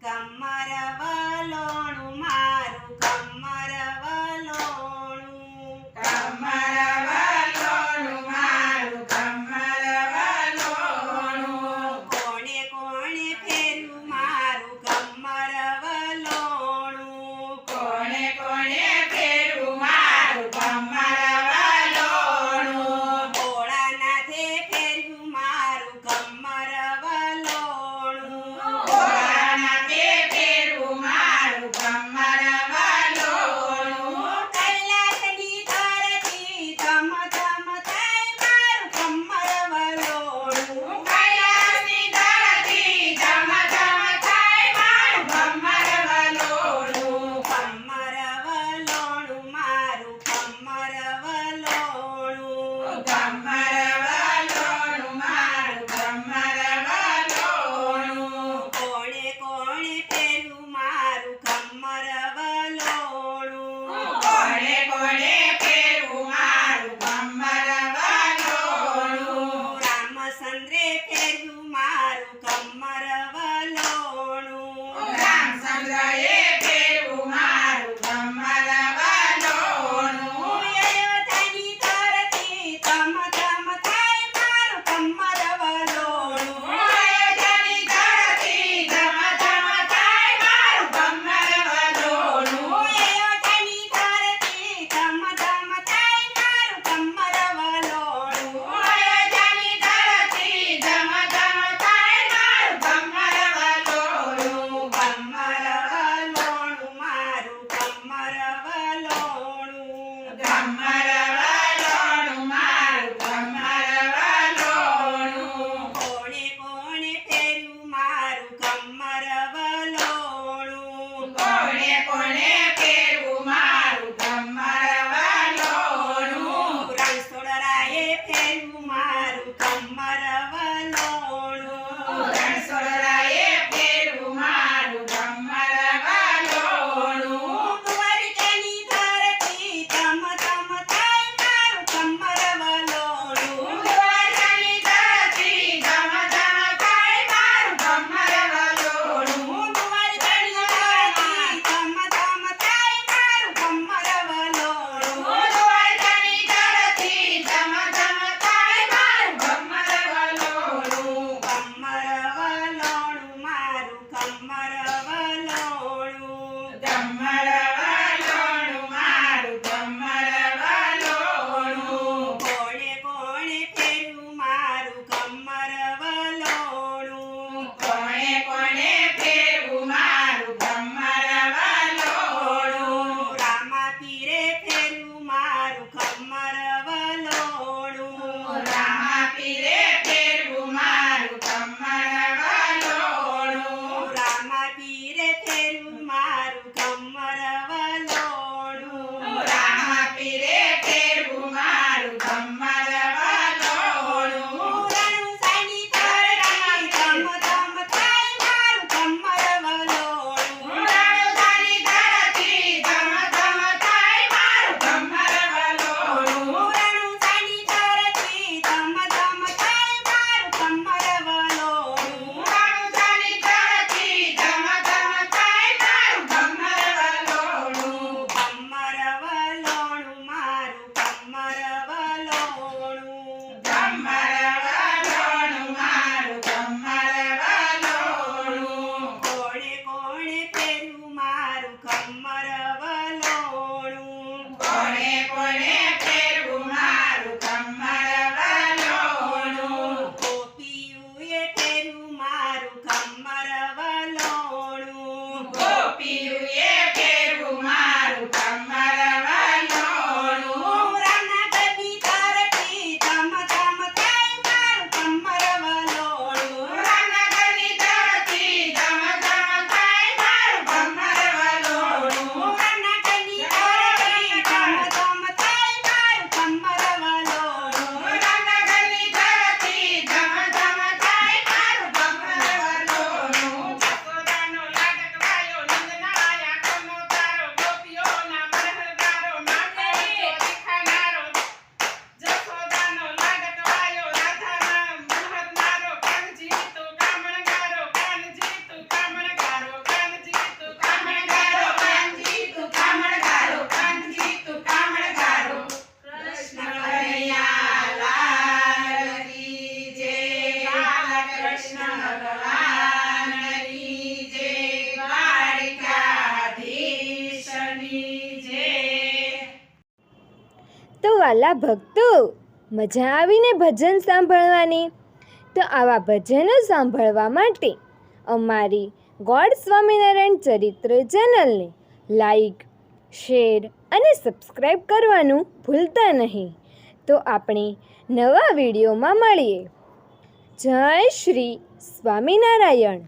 કમર વલોણું મારું કમર વલોણું કમર વલોણું મારું કમર વલોણું કોણે કોણે ફેર્યું મારું કમર વલોણું કોણે કોણે ફેર્યું મારું કમર વલોણું ભોળાનાથે ફેર્યું મારું કમર વલોણું ભોળાનાથે ફેર્યું મારું કમર વલોણું કૈલાસની ધરતી ધમ ધમ થાય મારું કમર વલોણું કૈલાસની ધરતી ધમ ધમ થાય મારું કમર વલોણું કમર વલોણું મારું કમર વલોણું કમર વલોણું મારું કમર વલોણું કોણે કોણે ફેર્યું મારું કમર વલોણું કોણે કોણે ફેર્યું મારું કમર વલોણું રામચંદ્રે ફેર્યું મારું કમર વલોણું રામચંદ્રએ ફેર્યું મારું કમર વલોણું અયોધ્યાની ધરતી ધમ ધમ થાય મારું કમર વલોણું અયોધ્યાની ધરતી ધમ ધમ થાય મારું કમર વલોણું અયોધ્યાની ધરતી ધમ ધમ થાય મારું કમર વલોણું અયોધ્યાની ધરતી ધમ ધમ થાય મારું કમર વલોણું કમર વલોણું મારું કમર વલોણું કમર વલોણું મારું કમર વલોણું કોણે કોણે ફેર્યું મારું કમર વલોણું કોણે કોણે ફેર્યું મારું કમર વલોણું રણછોડરાયે ફેર્યું મારું કમર વલોણું રણછોડરાયે ફેર્યું મારું કમર વલોણું દ્વારિકાની ધરતી ધમ ધમ થાય મારું કમર વલોણું દ્વારકાની ધરતી ધમ ધમ થાય મારું કમર વલોણું દ્વારિકાની ધરતી ધમ ધમ થાય મારું કમર વલોણું દ્વારકાની ધરતી ધમ ધમ થાય મારું કમર વલોણું કમર વલોણું મારું કમર વલોણું કમર વલોણું મારું કમર વલોણું કોણે કોણે ફેર્યું મારું કમર વલોણું કોણે કોણે ફેર્યું મારું કમર વલોણું રામા પીરે ફેર્યું મારું કમર વલોણું રામા પીરે ફેર્યું મારું કમર વલોણું રામા પીરે તો વાલા ભક્તો, મજા આવીને ભજન સાંભળવાની? તો આવા ભજનો સાંભળવા માટે અમારી ગોડ સ્વામિનારાયણ ચરિત્ર ચેનલને લાઈક, શેર અને સબસ્ક્રાઈબ કરવાનું ભૂલતા નહીં. તો આપણે નવા વિડીયોમાં મળીએ. જય શ્રી સ્વામિનારાયણ.